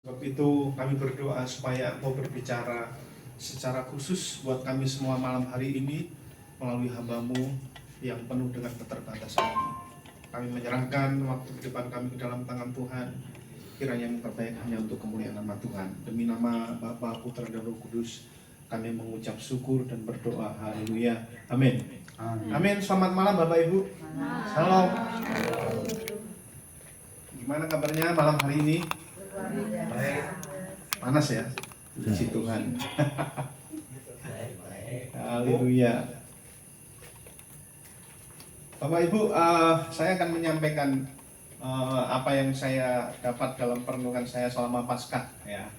Sebab itu kami berdoa supaya Engkau berbicara secara khusus buat kami semua malam hari ini melalui hamba-Mu yang penuh dengan keterbatasan ini. Kami menyerahkan waktu ke depan kami ke dalam tangan Tuhan. Kiranya yang terbaik hanya untuk kemuliaan nama Tuhan. Demi nama Bapa, Putra, dan Roh Kudus, kami mengucap syukur dan berdoa. Haleluya. Amin. Amin. Selamat malam Bapak Ibu. Salam. Gimana kabarnya malam hari ini? Baik. Panas ya? Puji Tuhan. Haleluya. Bapak Ibu, saya akan menyampaikan apa yang saya dapat dalam perenungan saya selama Paskah ya.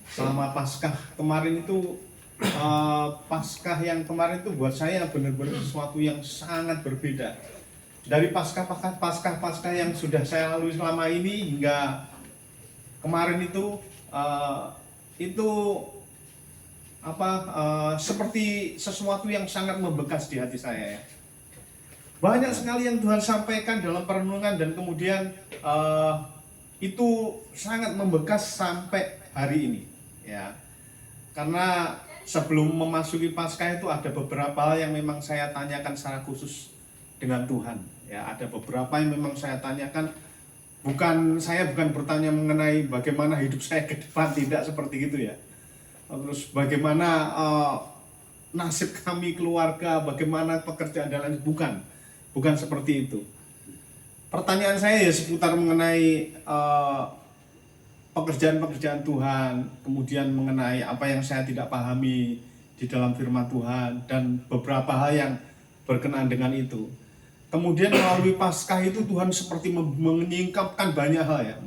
Selama Paskah kemarin itu, Paskah yang kemarin itu buat saya benar-benar sesuatu yang sangat berbeda dari Paskah yang sudah saya lalui selama ini hingga kemarin itu seperti sesuatu yang sangat membekas di hati saya ya. Banyak sekali yang Tuhan sampaikan dalam perenungan dan kemudian itu sangat membekas sampai hari ini ya. Karena sebelum memasuki Paskah itu ada beberapa hal yang memang saya tanyakan secara khusus dengan Tuhan ya. Ada beberapa yang memang saya tanyakan, saya bukan bertanya mengenai bagaimana hidup saya ke depan, tidak seperti itu ya. Terus bagaimana nasib kami keluarga, bagaimana pekerjaan dan lain, bukan seperti itu. Pertanyaan saya ya seputar mengenai pekerjaan-pekerjaan Tuhan, kemudian mengenai apa yang saya tidak pahami di dalam firman Tuhan dan beberapa hal yang berkenaan dengan itu. Kemudian melalui Paskah itu Tuhan seperti menyingkapkan banyak hal ya,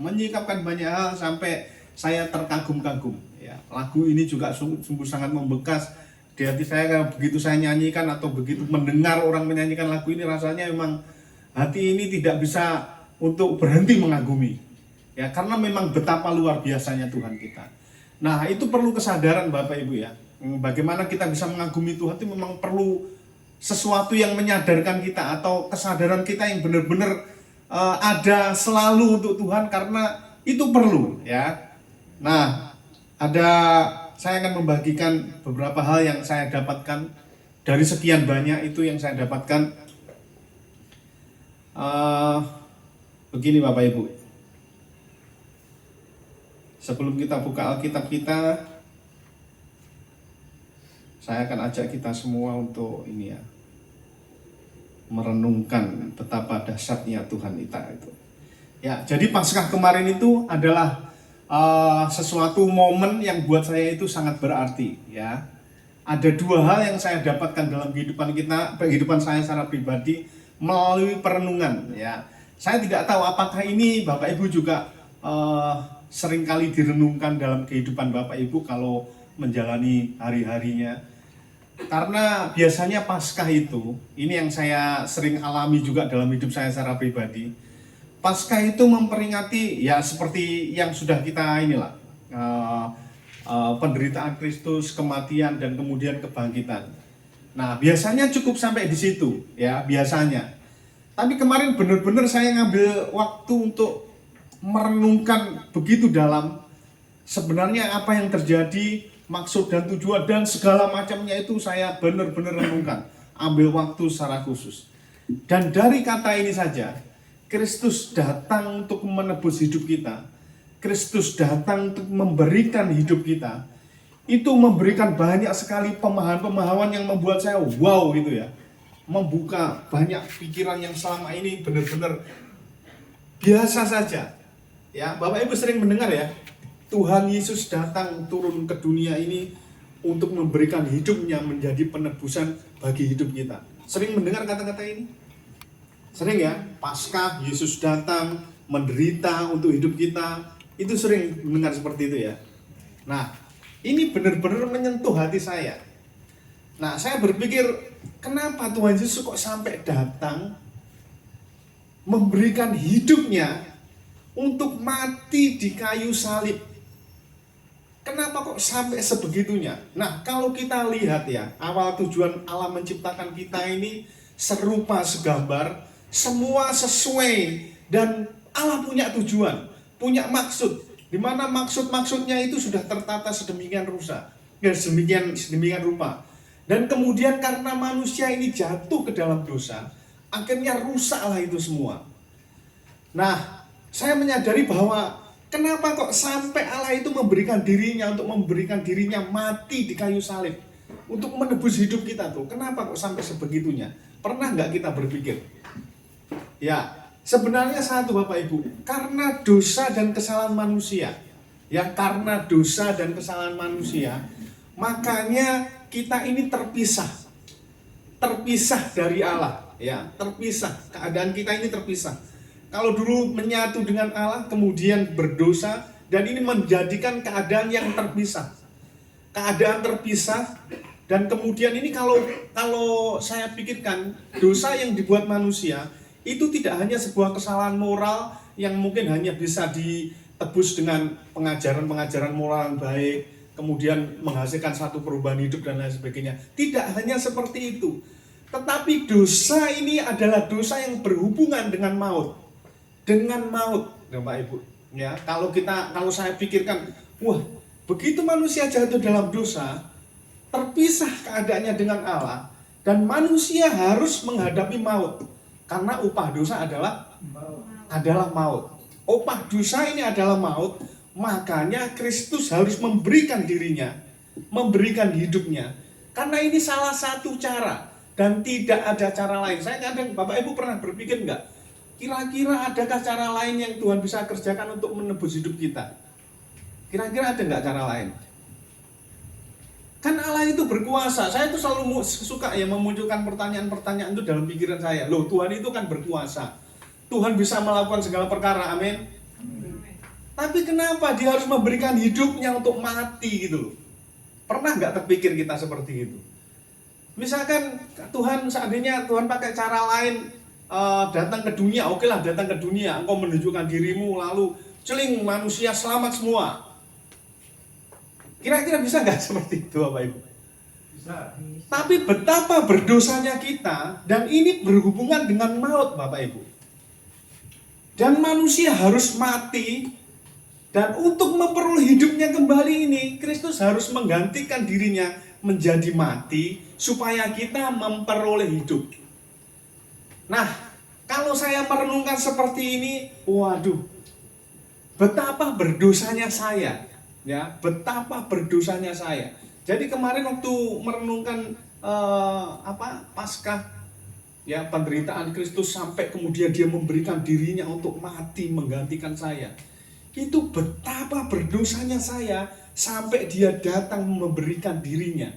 sampai saya terkagum-kagum ya. Lagu ini juga sungguh sangat membekas di hati saya karena begitu saya nyanyikan atau begitu mendengar orang menyanyikan lagu ini, rasanya memang hati ini tidak bisa untuk berhenti mengagumi ya, karena memang betapa luar biasanya Tuhan kita. Nah, itu perlu kesadaran Bapak Ibu ya. Bagaimana kita bisa mengagumi Tuhan itu memang perlu sesuatu yang menyadarkan kita atau kesadaran kita yang benar-benar ada selalu untuk Tuhan, karena itu perlu ya. Nah, saya akan membagikan beberapa hal yang saya dapatkan dari sekian banyak itu yang saya dapatkan. Begini Bapak Ibu, sebelum kita buka Alkitab kita, saya akan ajak kita semua untuk ini ya, merenungkan betapa dahsyatnya Tuhan kita itu. Ya, jadi Paskah kemarin itu adalah sesuatu momen yang buat saya itu sangat berarti ya. Ada dua hal yang saya dapatkan dalam kehidupan saya secara pribadi melalui perenungan ya. Saya tidak tahu apakah ini Bapak Ibu juga seringkali direnungkan dalam kehidupan Bapak Ibu kalau menjalani hari-harinya. Karena biasanya Paskah itu, ini yang saya sering alami juga dalam hidup saya secara pribadi. Paskah itu memperingati ya seperti yang sudah kita penderitaan Kristus, kematian dan kemudian kebangkitan. Nah, biasanya cukup sampai di situ ya, biasanya. Tapi kemarin benar-benar saya ngambil waktu untuk merenungkan begitu dalam sebenarnya apa yang terjadi, maksud dan tujuan dan segala macamnya itu saya benar-benar renungkan, ambil waktu secara khusus. Dan dari kata ini saja, Kristus datang untuk menebus hidup kita, Kristus datang untuk memberikan hidup kita, itu memberikan banyak sekali pemahaman-pemahaman yang membuat saya wow gitu ya, membuka banyak pikiran yang selama ini benar-benar biasa saja ya. Bapak Ibu sering mendengar ya, Tuhan Yesus datang turun ke dunia ini untuk memberikan hidupnya menjadi penebusan bagi hidup kita. Sering mendengar kata-kata ini? Sering ya? Paskah, Yesus datang menderita untuk hidup kita. Itu sering mendengar seperti itu ya. Nah, ini benar-benar menyentuh hati saya. Nah, saya berpikir, kenapa Tuhan Yesus kok sampai datang memberikan hidupnya untuk mati di kayu salib? Kenapa kok sampai sebegitunya? Nah, kalau kita lihat ya, awal tujuan Allah menciptakan kita ini serupa segambar, semua sesuai, dan Allah punya tujuan, punya maksud. di mana maksud-maksudnya itu sudah tertata sedemikian sedemikian rupa. Dan kemudian karena manusia ini jatuh ke dalam dosa, akhirnya rusaklah itu semua. Nah, saya menyadari bahwa kenapa kok sampai Allah itu memberikan dirinya mati di kayu salib untuk menebus hidup kita tuh. Kenapa kok sampai sebegitunya? Pernah nggak kita berpikir? Ya, sebenarnya satu Bapak Ibu, karena dosa dan kesalahan manusia. Ya, karena dosa dan kesalahan manusia, makanya kita ini terpisah dari Allah. Ya, terpisah. Keadaan kita ini terpisah. Kalau dulu menyatu dengan Allah, kemudian berdosa, dan ini menjadikan keadaan yang terpisah. Keadaan terpisah, dan kemudian ini kalau saya pikirkan, dosa yang dibuat manusia, itu tidak hanya sebuah kesalahan moral yang mungkin hanya bisa ditebus dengan pengajaran-pengajaran moral yang baik, kemudian menghasilkan satu perubahan hidup dan lain sebagainya. Tidak hanya seperti itu. Tetapi dosa ini adalah dosa yang berhubungan dengan maut. Dengan maut, Bapak Ibu. Ya, kalau saya pikirkan, wah, begitu manusia jatuh dalam dosa, terpisah keadaannya dengan Allah, dan manusia harus menghadapi maut. Karena upah dosa adalah maut. Upah dosa ini adalah maut, makanya Kristus harus memberikan dirinya, memberikan hidupnya. Karena ini salah satu cara, dan tidak ada cara lain. Saya kadang, Bapak Ibu pernah berpikir enggak? Kira-kira adakah cara lain yang Tuhan bisa kerjakan untuk menebus hidup kita? Kira-kira ada nggak cara lain? Kan Allah itu berkuasa. Saya itu selalu suka ya memunculkan pertanyaan-pertanyaan itu dalam pikiran saya. Loh, Tuhan itu kan berkuasa. Tuhan bisa melakukan segala perkara, amin. Tapi kenapa dia harus memberikan hidupnya untuk mati gitu loh? Pernah nggak terpikir kita seperti itu? Misalkan seandainya Tuhan pakai cara lain, datang ke dunia, oke lah datang ke dunia, engkau menunjukkan dirimu, lalu celing manusia selamat semua. Kira-kira bisa nggak seperti itu Bapak Ibu? Bisa. Tapi betapa berdosanya kita, dan ini berhubungan dengan maut Bapak Ibu. Dan manusia harus mati, dan untuk memperoleh hidupnya kembali ini, Kristus harus menggantikan dirinya menjadi mati, supaya kita memperoleh hidup. Nah, kalau saya merenungkan seperti ini, waduh, betapa berdosanya saya, ya, betapa berdosanya saya. Jadi kemarin waktu merenungkan Paskah, ya, penderitaan Kristus sampai kemudian dia memberikan dirinya untuk mati menggantikan saya. Itu betapa berdosanya saya sampai dia datang memberikan dirinya.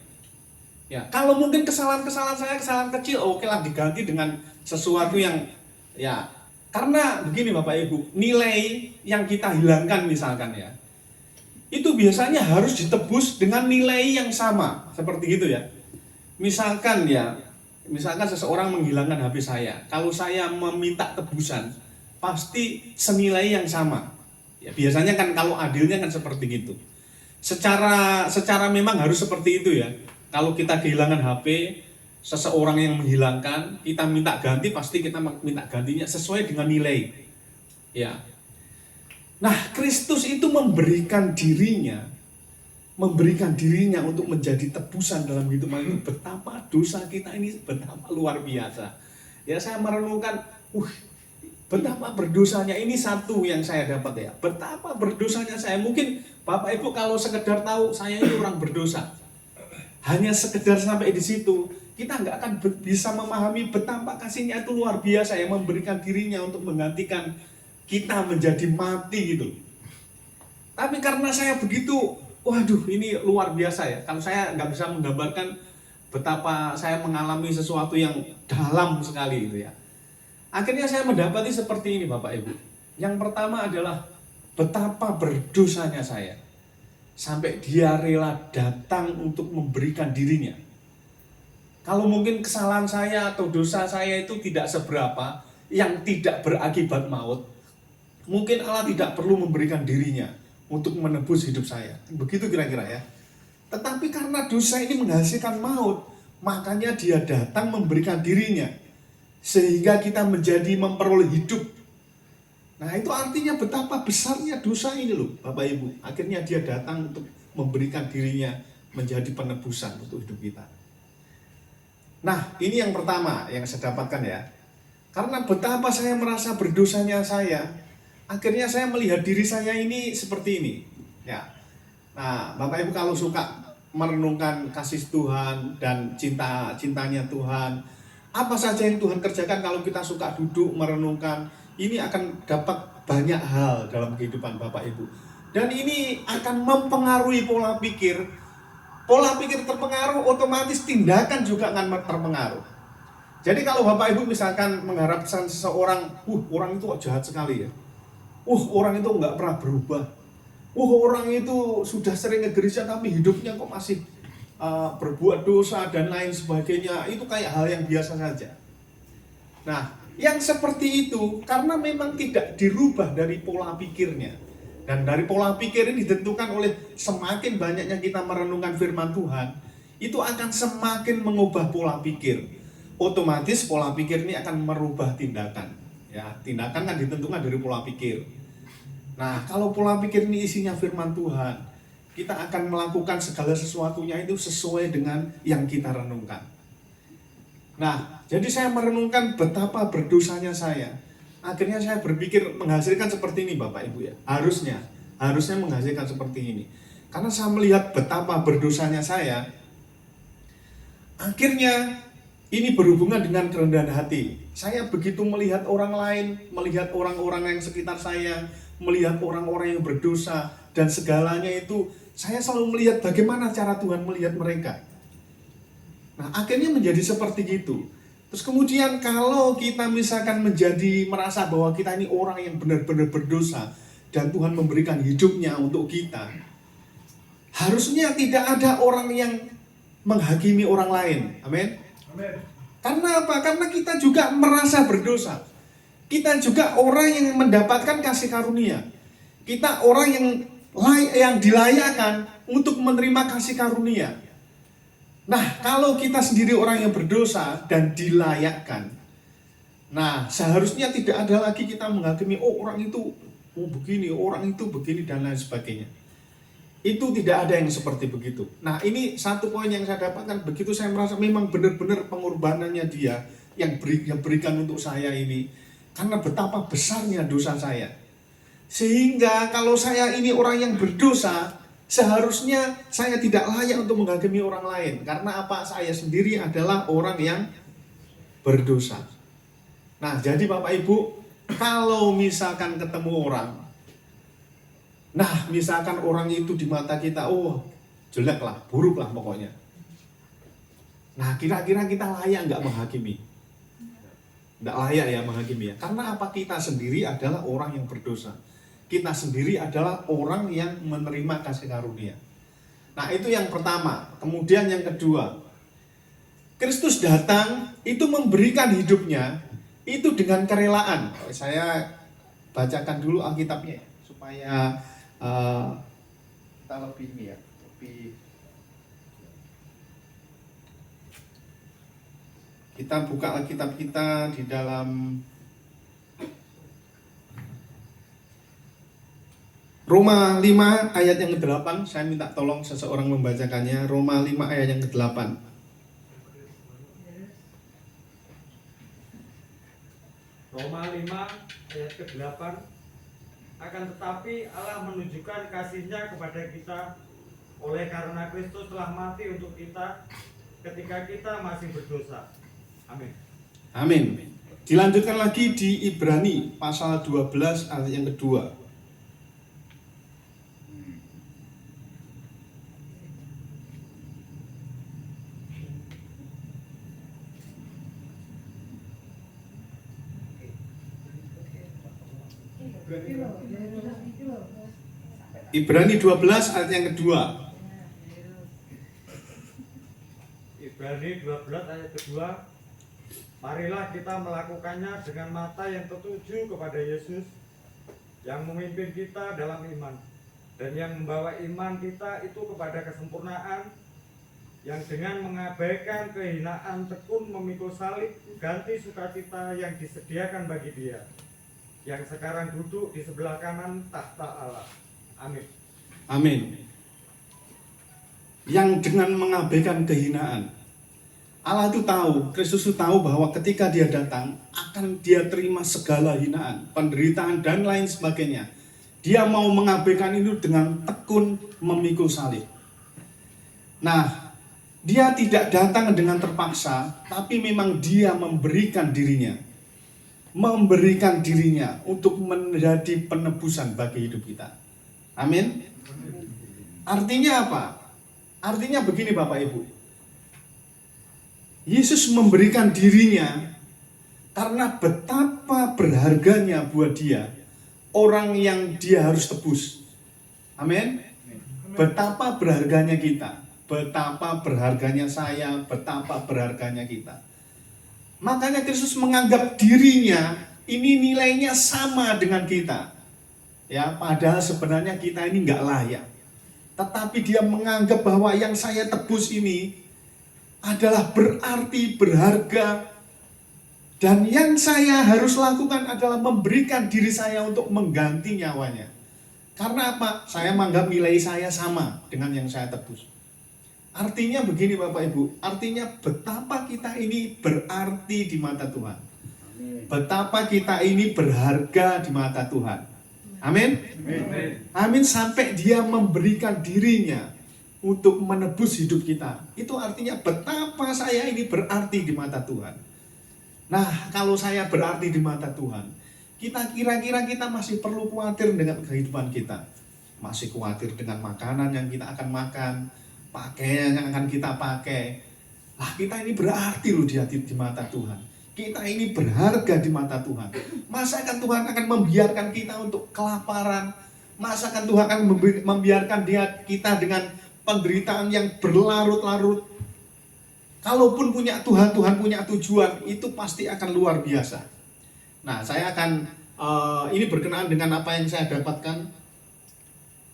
Ya, kalau mungkin kesalahan-kesalahan saya, kesalahan kecil, oke lah diganti dengan sesuatu yang, ya, karena begini Bapak Ibu, nilai yang kita hilangkan misalkan ya, itu biasanya harus ditebus dengan nilai yang sama, seperti gitu ya. Misalkan seseorang menghilangkan HP saya, kalau saya meminta tebusan, pasti senilai yang sama. Ya, biasanya kan kalau adilnya kan seperti gitu. Secara memang harus seperti itu ya. Kalau kita kehilangan HP, seseorang yang menghilangkan, kita minta ganti, pasti kita minta gantinya sesuai dengan nilai. Ya. Nah, Kristus itu memberikan dirinya untuk menjadi tebusan dalam hidup ini. Betapa dosa kita ini betapa luar biasa. Ya, saya merenungkan, betapa berdosanya, ini satu yang saya dapat ya. Betapa berdosanya saya. Mungkin Bapak Ibu kalau sekedar tahu saya ini orang berdosa, hanya sekedar sampai di situ, kita nggak akan bisa memahami betapa kasihnya itu luar biasa yang memberikan dirinya untuk menggantikan kita menjadi mati gitu. Tapi karena saya begitu, waduh ini luar biasa ya. Kalau saya nggak bisa menggambarkan betapa saya mengalami sesuatu yang dalam sekali gitu ya. Akhirnya saya mendapati seperti ini Bapak Ibu. Yang pertama adalah betapa berdosanya saya, sampai dia rela datang untuk memberikan dirinya. Kalau mungkin kesalahan saya atau dosa saya itu tidak seberapa, yang tidak berakibat maut, mungkin Allah tidak perlu memberikan dirinya untuk menebus hidup saya. Begitu kira-kira ya. Tetapi karena dosa ini menghasilkan maut, makanya dia datang memberikan dirinya, sehingga kita memperoleh hidup. Nah, itu artinya betapa besarnya dosa ini loh, Bapak Ibu. Akhirnya dia datang untuk memberikan dirinya menjadi penebusan untuk hidup kita. Nah, ini yang pertama yang saya dapatkan ya. Karena betapa saya merasa berdosanya saya, akhirnya saya melihat diri saya ini seperti ini. Ya. Nah, Bapak Ibu kalau suka merenungkan kasih Tuhan dan cintanya Tuhan, apa saja yang Tuhan kerjakan kalau kita suka duduk merenungkan, ini akan dapat banyak hal dalam kehidupan Bapak Ibu. Dan ini akan mempengaruhi pola pikir. Pola pikir terpengaruh, otomatis tindakan juga akan terpengaruh. Jadi kalau Bapak Ibu misalkan mengharapkan seseorang, orang itu kok jahat sekali ya. Orang itu nggak pernah berubah. Orang itu sudah sering ke gereja tapi hidupnya kok masih berbuat dosa dan lain sebagainya. Itu kayak hal yang biasa saja. Nah, yang seperti itu karena memang tidak dirubah dari pola pikirnya. Dan dari pola pikir ini ditentukan oleh semakin banyaknya kita merenungkan firman Tuhan, itu akan semakin mengubah pola pikir. Otomatis pola pikir ini akan merubah tindakan. Ya, tindakan kan ditentukan dari pola pikir. Nah, kalau pola pikir ini isinya firman Tuhan, kita akan melakukan segala sesuatunya itu sesuai dengan yang kita renungkan. Nah, jadi saya merenungkan betapa berdosanya saya. Akhirnya saya berpikir menghasilkan seperti ini Bapak Ibu ya. Harusnya menghasilkan seperti ini. Karena saya melihat betapa berdosanya saya. Akhirnya ini berhubungan dengan kerendahan hati. Saya begitu melihat orang lain, melihat orang-orang yang sekitar saya, melihat orang-orang yang berdosa dan segalanya itu, saya selalu melihat bagaimana cara Tuhan melihat mereka. Nah, akhirnya menjadi seperti itu. Terus kemudian kalau kita misalkan merasa bahwa kita ini orang yang benar-benar berdosa dan Tuhan memberikan hidupnya untuk kita, harusnya tidak ada orang yang menghakimi orang lain. Amin. Karena apa? Karena kita juga merasa berdosa. Kita juga orang yang mendapatkan kasih karunia. Kita orang yang dilayakkan untuk menerima kasih karunia. Nah, kalau kita sendiri orang yang berdosa dan dilayakkan, nah seharusnya tidak ada lagi kita menghakimi, orang itu begini, orang itu begini dan lain sebagainya. Itu tidak ada yang seperti begitu. Nah, ini satu poin yang saya dapatkan, begitu saya merasa memang benar-benar pengorbanannya dia yang berikan untuk saya ini, karena betapa besarnya dosa saya. Sehingga kalau saya ini orang yang berdosa, seharusnya saya tidak layak untuk menghakimi orang lain. Karena apa? Saya sendiri adalah orang yang berdosa. Nah, jadi Bapak Ibu, kalau misalkan ketemu orang, nah misalkan orang itu di mata kita, jelek lah, buruk lah pokoknya. Nah, kira-kira kita layak nggak menghakimi? Nggak layak ya menghakimi ya. Karena apa? Kita sendiri adalah orang yang berdosa. Kita sendiri adalah orang yang menerima kasih karunia. Nah, itu yang pertama. Kemudian yang kedua, Kristus datang itu memberikan hidupnya itu dengan kerelaan. Saya bacakan dulu Alkitabnya supaya kita lebih ini ya, lebih kita buka Alkitab kita di dalam Roma 5 ayat yang ke-8, saya minta tolong seseorang membacakannya. Roma 5 ayat yang ke-8. Roma 5 ayat ke-8. Akan tetapi Allah menunjukkan kasih-Nya kepada kita oleh karena Kristus telah mati untuk kita ketika kita masih berdosa. Amin. Amin. Dilanjutkan lagi di Ibrani pasal 12 ayat yang kedua. Ibrani 12 ayat yang kedua. Ibrani 12 ayat kedua. Marilah kita melakukannya dengan mata yang tertuju kepada Yesus yang memimpin kita dalam iman dan yang membawa iman kita itu kepada kesempurnaan, yang dengan mengabaikan kehinaan tekun memikul salib ganti sukacita yang disediakan bagi Dia, yang sekarang duduk di sebelah kanan tahta Allah. Amin. Amin. Yang dengan mengabaikan kehinaan, Allah itu tahu, Kristus itu tahu bahwa ketika dia datang akan dia terima segala hinaan, penderitaan dan lain sebagainya. Dia mau mengabaikan itu dengan tekun memikul salib. Nah, dia tidak datang dengan terpaksa, tapi memang dia memberikan dirinya untuk menjadi penebusan bagi hidup kita. Amin. Artinya apa? Artinya begini Bapak Ibu. Yesus memberikan dirinya karena betapa berharganya buat dia orang yang dia harus tebus. Amin. Betapa berharganya kita, betapa berharganya saya, betapa berharganya kita. Makanya Kristus menganggap dirinya ini nilainya sama dengan kita. Ya, padahal sebenarnya kita ini nggak layak. Tetapi dia menganggap bahwa yang saya tebus ini adalah berarti, berharga. Dan yang saya harus lakukan adalah memberikan diri saya untuk mengganti nyawanya. Karena apa? Saya menganggap nilai saya sama dengan yang saya tebus. Artinya begini Bapak Ibu, artinya betapa kita ini berarti di mata Tuhan. Betapa kita ini berharga di mata Tuhan. Amin. Amin, sampai dia memberikan dirinya untuk menebus hidup kita. Itu artinya betapa saya ini berarti di mata Tuhan. Nah, kalau saya berarti di mata Tuhan, kita kira-kira kita masih perlu khawatir dengan kehidupan kita. Masih khawatir dengan makanan yang kita akan makan, pakaian yang akan kita pakai. Lah, kita ini berarti loh di mata Tuhan. Kita ini berharga di mata Tuhan. Masakan Tuhan akan membiarkan kita untuk kelaparan? Masakan Tuhan akan membiarkan kita dengan penderitaan yang berlarut-larut? Kalaupun punya Tuhan, Tuhan punya tujuan, itu pasti akan luar biasa. Nah, saya akan, ini berkenaan dengan apa yang saya dapatkan.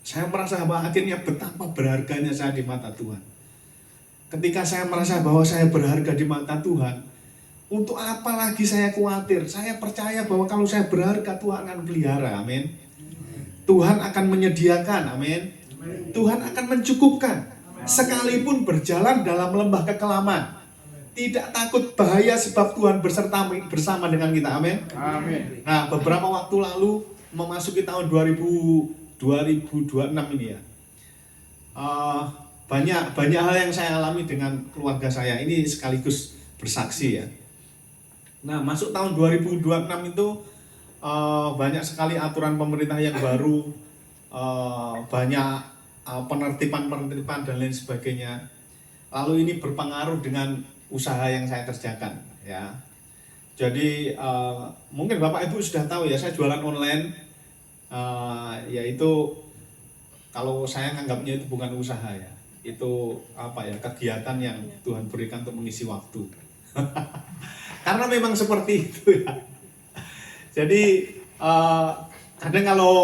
Saya merasa bahwa akhirnya betapa berharganya saya di mata Tuhan. Ketika saya merasa bahwa saya berharga di mata Tuhan, untuk apa lagi saya khawatir? Saya percaya bahwa kalau saya berharga, Tuhan akan pelihara, amin. Tuhan akan menyediakan, amin. Tuhan akan mencukupkan. Sekalipun berjalan dalam lembah kekelaman, tidak takut bahaya sebab Tuhan bersama dengan kita, amin. Nah, beberapa waktu lalu memasuki tahun 2026 ini ya, banyak hal yang saya alami dengan keluarga saya. Ini sekaligus bersaksi ya. Nah, masuk tahun 2026 itu banyak sekali aturan pemerintah yang baru, banyak penertiban dan lain sebagainya. Lalu ini berpengaruh dengan usaha yang saya kerjakan ya. Jadi mungkin Bapak Ibu sudah tahu ya, saya jualan online, yaitu kalau saya nganggapnya itu bukan usaha ya, itu apa ya, kegiatan yang Tuhan berikan untuk mengisi waktu. Karena memang seperti itu ya. Jadi kadang kalau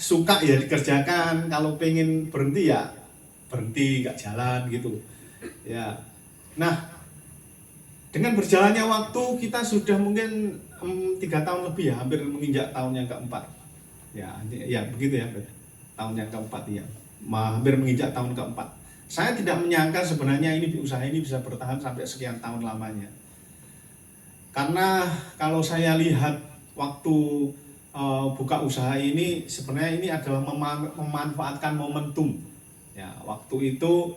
suka ya dikerjakan, kalau pengen berhenti ya berhenti, nggak jalan gitu ya. Nah, dengan berjalannya waktu kita sudah mungkin 3 tahun lebih ya, hampir menginjak tahun yang keempat ya begitu ya, tahun yang keempat ya, hampir menginjak tahun keempat. Saya tidak menyangka sebenarnya usaha ini bisa bertahan sampai sekian tahun lamanya. Karena kalau saya lihat waktu buka usaha ini, sebenarnya ini adalah memanfaatkan momentum ya. Waktu itu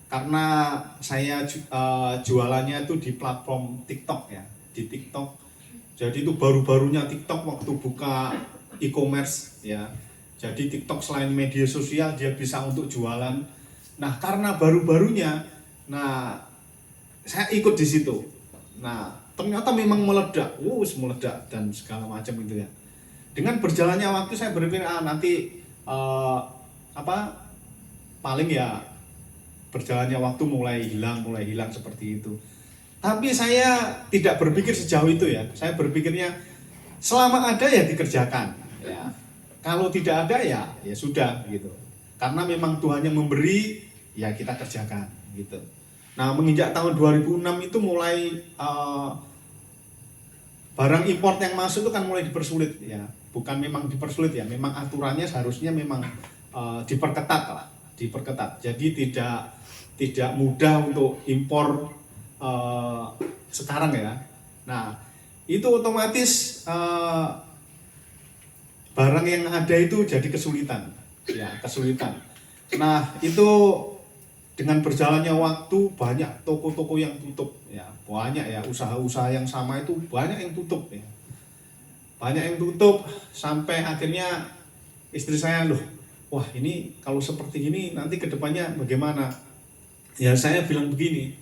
karena saya jualannya itu di platform TikTok ya, di TikTok. Jadi itu baru-barunya TikTok waktu buka e-commerce ya. Jadi TikTok selain media sosial, dia bisa untuk jualan. Nah, karena baru-barunya, nah saya ikut di situ. Nah, ternyata memang meledak, meledak dan segala macam itu ya. Dengan berjalannya waktu saya berpikir nanti paling ya berjalannya waktu mulai hilang seperti itu. Tapi saya tidak berpikir sejauh itu ya. Saya berpikirnya selama ada ya dikerjakan ya. Kalau tidak ada ya sudah gitu. Karena memang Tuhan yang memberi, ya kita kerjakan gitu. Nah, menginjak tahun 2006 itu mulai barang import yang masuk itu kan mulai dipersulit ya. bukan memang dipersulit ya, memang aturannya seharusnya memang diperketat lah, diperketat. Jadi tidak mudah untuk impor sekarang ya. Nah, itu otomatis barang yang ada itu jadi kesulitan, ya kesulitan. Nah, itu dengan berjalannya waktu banyak toko-toko yang tutup, ya banyak ya usaha-usaha yang sama itu banyak yang tutup ya, banyak yang tutup sampai akhirnya istri saya loh, wah ini kalau seperti ini nanti kedepannya bagaimana? Ya saya bilang begini,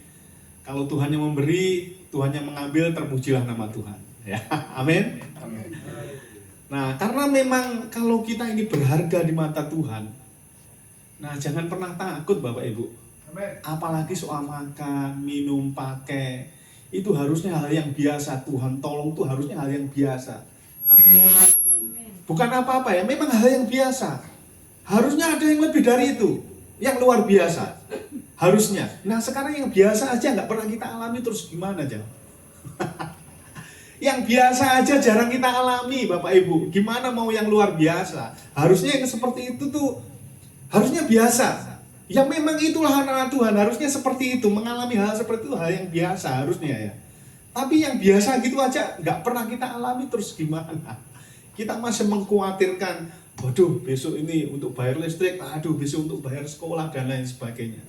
kalau Tuhan yang memberi, Tuhan yang mengambil, terpujilah nama Tuhan. Ya, amin. Nah, karena memang kalau kita ini berharga di mata Tuhan, nah jangan pernah takut Bapak Ibu. Apalagi soal makan, minum, pakai, itu harusnya hal yang biasa. Tuhan tolong itu harusnya hal yang biasa. Amin. Bukan apa-apa ya, memang hal yang biasa. Harusnya ada yang lebih dari itu, yang luar biasa. Harusnya. Nah sekarang yang biasa aja nggak pernah kita alami, terus gimana aja? Yang biasa aja jarang kita alami Bapak Ibu. Gimana mau yang luar biasa? Harusnya yang seperti itu tuh harusnya biasa. Ya memang itulah anak Tuhan, harusnya seperti itu. Mengalami hal seperti itu hal yang biasa harusnya ya. Tapi yang biasa gitu aja nggak pernah kita alami, terus gimana? Kita masih mengkhawatirkan, waduh besok ini untuk bayar listrik, aduh besok untuk bayar sekolah dan lain sebagainya.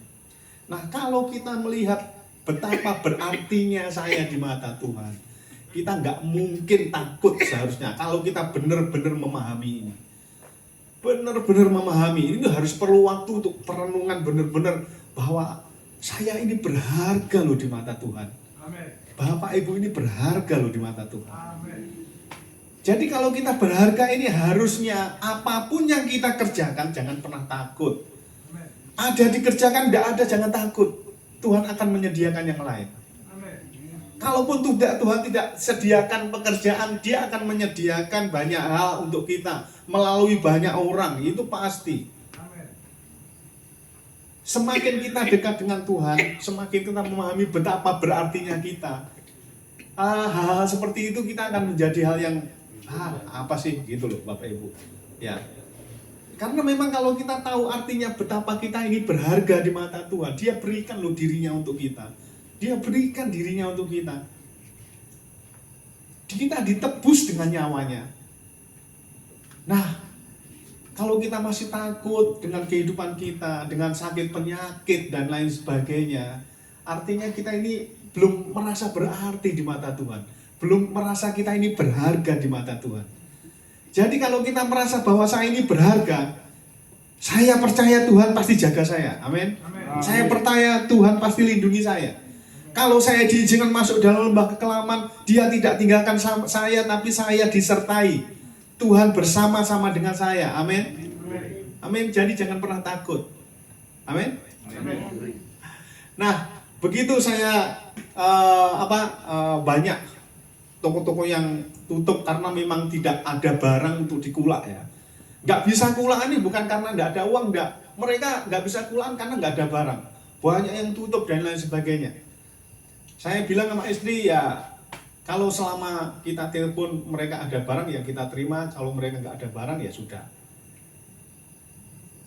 Nah kalau kita melihat betapa berartinya saya di mata Tuhan, kita nggak mungkin takut seharusnya kalau kita benar-benar memahami ini. Benar-benar memahami, ini harus perlu waktu untuk perenungan benar-benar bahwa saya ini berharga loh di mata Tuhan. Amin. Bapak Ibu ini berharga loh di mata Tuhan. Amin. Jadi kalau kita berharga ini harusnya apapun yang kita kerjakan jangan pernah takut. Amin. Ada dikerjakan, tidak ada jangan takut. Tuhan akan menyediakan yang lain. Amin. Kalaupun Tuhan tidak sediakan pekerjaan, Dia akan menyediakan banyak hal untuk kita melalui banyak orang, itu pasti. Amin. Semakin kita dekat dengan Tuhan, semakin kita memahami betapa berartinya kita. Hal-hal seperti itu kita akan menjadi hal yang apa sih gitu loh Bapak Ibu. Ya. Karena memang kalau kita tahu artinya betapa kita ini berharga di mata Tuhan, Dia berikan loh dirinya untuk kita. Dia berikan dirinya untuk kita. Kita ditebus dengan nyawanya. Nah, kalau kita masih takut dengan kehidupan kita, dengan sakit penyakit dan lain sebagainya, artinya kita ini belum merasa berarti di mata Tuhan. Belum merasa kita ini berharga di mata Tuhan. Jadi kalau kita merasa bahwa saya ini berharga, saya percaya Tuhan pasti jaga saya. Amin. Saya percaya Tuhan pasti lindungi saya. Kalau saya diizinkan masuk dalam lembah kekelaman, Dia tidak tinggalkan saya, tapi saya disertai. Tuhan bersama-sama dengan saya. Amin. Amin. Jadi jangan pernah takut. Amin. Nah, begitu saya banyak toko-toko yang tutup karena memang tidak ada barang untuk dikulak ya. Nggak bisa kulaan ini bukan karena nggak ada uang, nggak. Mereka nggak bisa kulaan karena nggak ada barang. Banyak yang tutup dan lain sebagainya. Saya bilang sama istri ya, kalau selama kita telepon mereka ada barang ya kita terima, kalau mereka nggak ada barang ya sudah.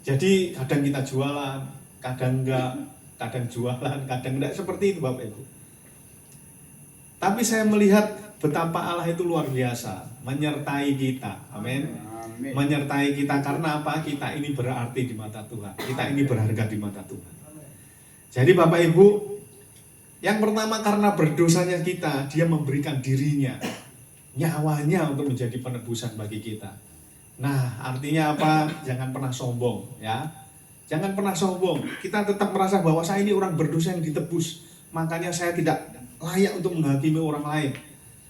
Jadi kadang kita jualan, kadang enggak, kadang jualan, kadang enggak, seperti itu Bapak Ibu. Tapi saya melihat betapa Allah itu luar biasa, menyertai kita, amin. Menyertai kita karena apa? Kita ini berarti di mata Tuhan, kita ini berharga di mata Tuhan. Jadi Bapak Ibu, yang pertama karena berdosanya kita, Dia memberikan dirinya, nyawanya untuk menjadi penebusan bagi kita. Nah, artinya apa? Jangan pernah sombong, ya. Jangan pernah sombong. Kita tetap merasa bahwa saya ini orang berdosa yang ditebus. Makanya saya tidak layak untuk menghakimi orang lain.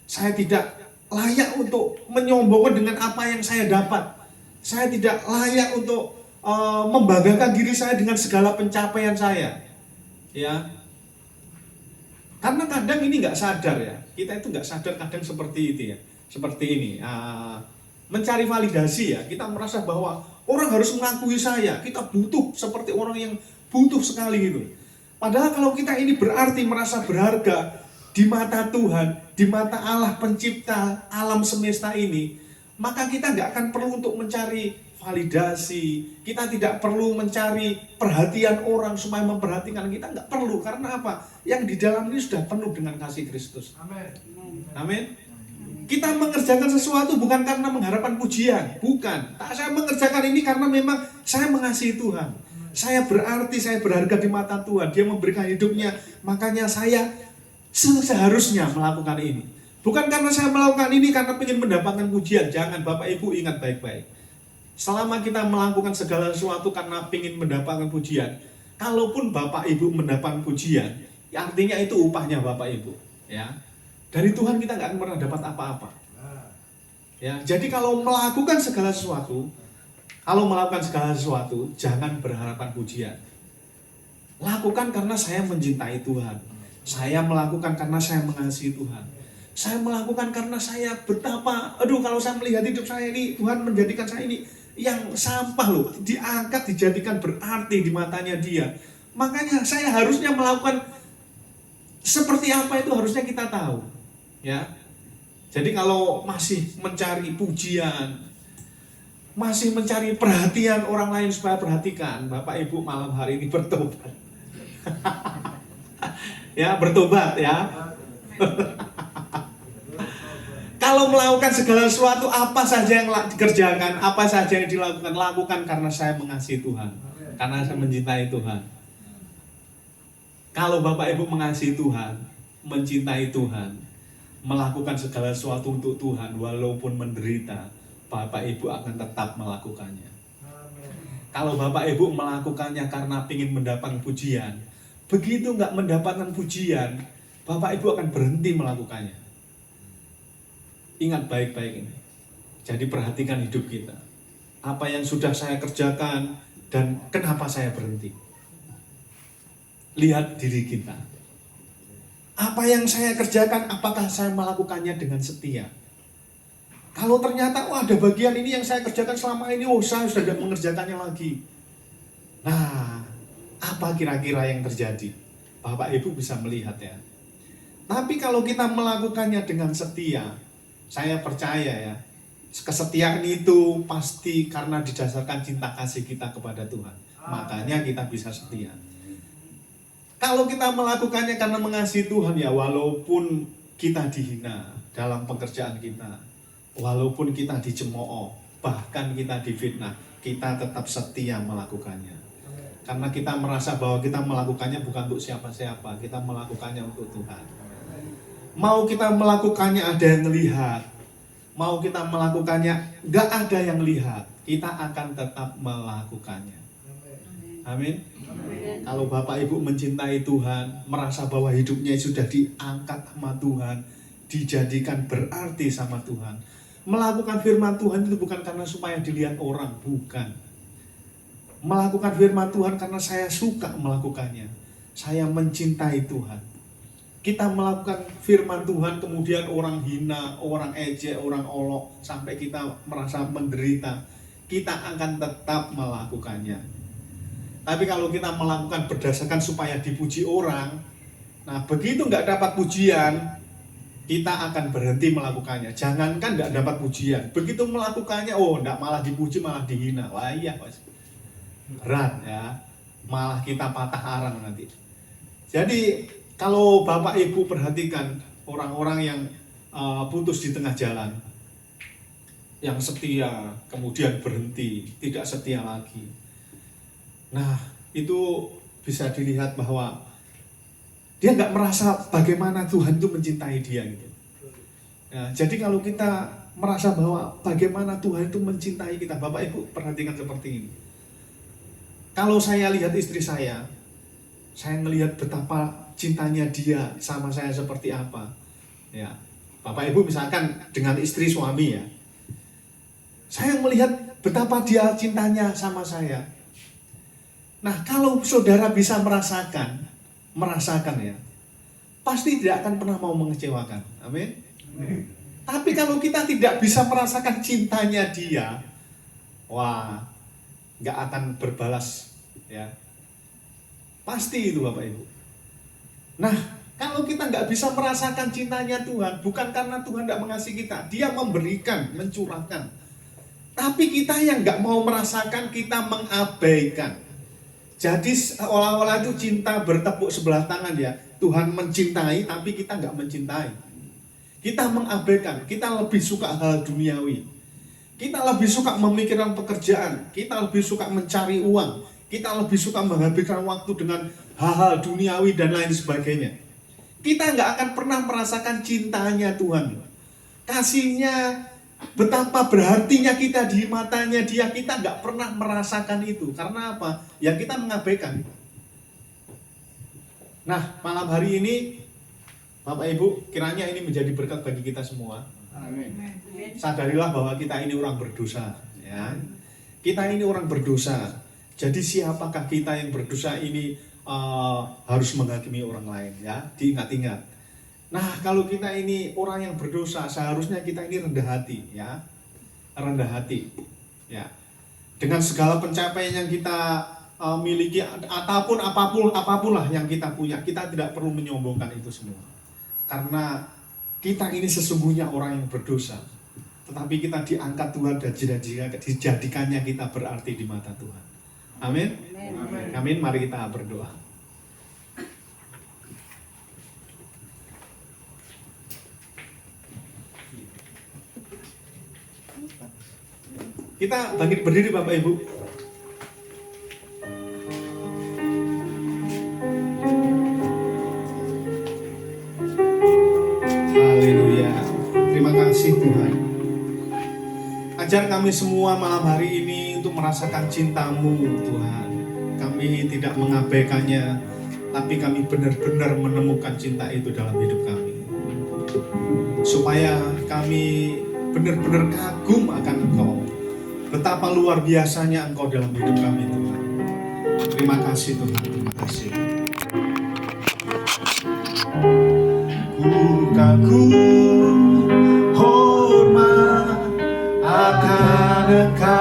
Saya tidak layak untuk menyombongkan dengan apa yang saya dapat. Saya tidak layak untuk membanggakan diri saya dengan segala pencapaian saya. Ya. Karena kadang ini nggak sadar ya, kita itu nggak sadar kadang seperti itu ya, seperti ini, mencari validasi ya, kita merasa bahwa orang harus mengakui saya, kita butuh seperti orang yang butuh sekali gitu. Padahal kalau kita ini berarti merasa berharga di mata Tuhan, di mata Allah pencipta alam semesta ini, maka kita nggak akan perlu untuk mencari validasi, kita tidak perlu mencari perhatian orang supaya memperhatikan kita, nggak perlu. Karena apa? Yang di dalam ini sudah penuh dengan kasih Kristus. Amin. Kita mengerjakan sesuatu bukan karena mengharapkan pujian, bukan. Saya mengerjakan ini karena memang saya mengasihi Tuhan. Saya berarti, saya berharga di mata Tuhan. Dia memberikan hidupnya, makanya saya seharusnya melakukan ini. Bukan karena saya melakukan ini karena ingin mendapatkan pujian. Jangan, Bapak Ibu ingat baik-baik. Selama kita melakukan segala sesuatu karena ingin mendapatkan pujian, kalaupun Bapak Ibu mendapatkan pujian, artinya itu upahnya Bapak Ibu. Ya, dari Tuhan kita nggak akan pernah dapat apa-apa. Ya, jadi kalau melakukan segala sesuatu, jangan berharapan pujian. Lakukan karena saya mencintai Tuhan. Saya melakukan karena saya mengasihi Tuhan. Saya melakukan karena saya betapa, kalau saya melihat hidup saya ini, Tuhan menjadikan saya ini yang sampah loh, diangkat, dijadikan berarti di matanya Dia. Makanya saya harusnya melakukan seperti apa itu harusnya kita tahu. Ya. Jadi kalau masih mencari pujian, masih mencari perhatian orang lain supaya perhatikan, Bapak Ibu malam hari ini bertobat. Ya, bertobat ya. Kalau melakukan segala sesuatu, apa saja yang dikerjakan, apa saja yang dilakukan, lakukan karena saya mengasihi Tuhan, karena saya mencintai Tuhan. Kalau Bapak Ibu mengasihi Tuhan, mencintai Tuhan, melakukan segala sesuatu untuk Tuhan, walaupun menderita, Bapak Ibu akan tetap melakukannya. Kalau Bapak Ibu melakukannya karena ingin mendapatkan pujian, begitu nggak mendapatkan pujian, Bapak Ibu akan berhenti melakukannya. Ingat baik-baik ini. Jadi perhatikan hidup kita. Apa yang sudah saya kerjakan dan kenapa saya berhenti. Lihat diri kita. Apa yang saya kerjakan, apakah saya melakukannya dengan setia? Kalau ternyata, ada bagian ini yang saya kerjakan selama ini, saya sudah tidak mengerjakannya lagi. Nah, apa kira-kira yang terjadi? Bapak Ibu bisa melihat ya. Tapi kalau kita melakukannya dengan setia, saya percaya ya, kesetiaan itu pasti karena didasarkan cinta kasih kita kepada Tuhan. Makanya kita bisa setia. Kalau kita melakukannya karena mengasihi Tuhan ya, walaupun kita dihina dalam pekerjaan kita, walaupun kita dicemooh, bahkan kita difitnah, kita tetap setia melakukannya. Karena kita merasa bahwa kita melakukannya bukan untuk siapa-siapa, kita melakukannya untuk Tuhan. Mau kita melakukannya ada yang melihat, mau kita melakukannya gak ada yang lihat, kita akan tetap melakukannya. Amin. Kalau Bapak Ibu mencintai Tuhan, merasa bahwa hidupnya sudah diangkat sama Tuhan, dijadikan berarti sama Tuhan, melakukan firman Tuhan itu bukan karena supaya dilihat orang, bukan. Melakukan firman Tuhan karena saya suka melakukannya, saya mencintai Tuhan. Kita melakukan firman Tuhan, kemudian orang hina, orang ejek, orang olok, sampai kita merasa menderita, kita akan tetap melakukannya. Tapi kalau kita melakukan berdasarkan supaya dipuji orang, nah begitu nggak dapat pujian, kita akan berhenti melakukannya. Jangankan nggak dapat pujian, begitu melakukannya, nggak malah dipuji, malah dihina. Wah iya, berat ya, malah kita patah arang nanti. Jadi kalau Bapak Ibu perhatikan orang-orang yang putus di tengah jalan, yang setia kemudian berhenti, tidak setia lagi. Nah, itu bisa dilihat bahwa dia nggak merasa bagaimana Tuhan itu mencintai dia gitu. Nah, jadi kalau kita merasa bahwa bagaimana Tuhan itu mencintai kita, Bapak Ibu perhatikan seperti ini. Kalau saya lihat istri saya melihat betapa cintanya dia sama saya seperti apa. Ya, Bapak Ibu misalkan dengan istri suami ya, saya melihat betapa dia cintanya sama saya. Nah, kalau saudara bisa merasakan ya, pasti tidak akan pernah mau mengecewakan. Amin. Tapi kalau kita tidak bisa merasakan cintanya dia, nggak akan berbalas ya. Pasti itu Bapak Ibu. Nah, Kalau kita nggak bisa merasakan cintanya Tuhan, bukan karena Tuhan nggak mengasihi kita, Dia memberikan, mencurahkan. Tapi kita yang nggak mau merasakan, kita mengabaikan. Jadi seolah-olah itu cinta bertepuk sebelah tangan ya. Tuhan mencintai, tapi kita nggak mencintai. Kita mengabaikan, kita lebih suka hal duniawi. Kita lebih suka memikirkan pekerjaan, kita lebih suka mencari uang, kita lebih suka menghabiskan waktu dengan hal-hal duniawi dan lain sebagainya. Kita nggak akan pernah merasakan cintanya Tuhan. Kasihnya, betapa berartinya kita di matanya Dia, kita nggak pernah merasakan itu. Karena apa? Ya kita mengabaikan. Nah, malam hari ini, Bapak Ibu, kiranya ini menjadi berkat bagi kita semua. Amin. Sadarilah bahwa kita ini orang berdosa, ya. Kita ini orang berdosa. Jadi siapakah kita yang berdosa ini harus menghakimi orang lain, ya? Diingat-ingat. Nah, kalau kita ini orang yang berdosa, seharusnya kita ini rendah hati, ya. Rendah hati, ya. Dengan segala pencapaian yang kita miliki, ataupun apapun lah yang kita punya, kita tidak perlu menyombongkan itu semua. Karena kita ini sesungguhnya orang yang berdosa, tetapi kita diangkat Tuhan dan dijadikannya kita berarti di mata Tuhan. Amin. Amin. Mari kita berdoa. Kita bangkit berdiri Bapak Ibu. Haleluya. Terima kasih Tuhan. Ajar kami semua malam hari ini untuk merasakan cinta-Mu Tuhan. Kami tidak mengabaikannya, tapi kami benar-benar menemukan cinta itu dalam hidup kami. Supaya kami benar-benar kagum akan Engkau. Betapa luar biasanya Engkau dalam hidup kami Tuhan. Terima kasih Tuhan, terima kasih. Ku kagum hormat akan Engkau.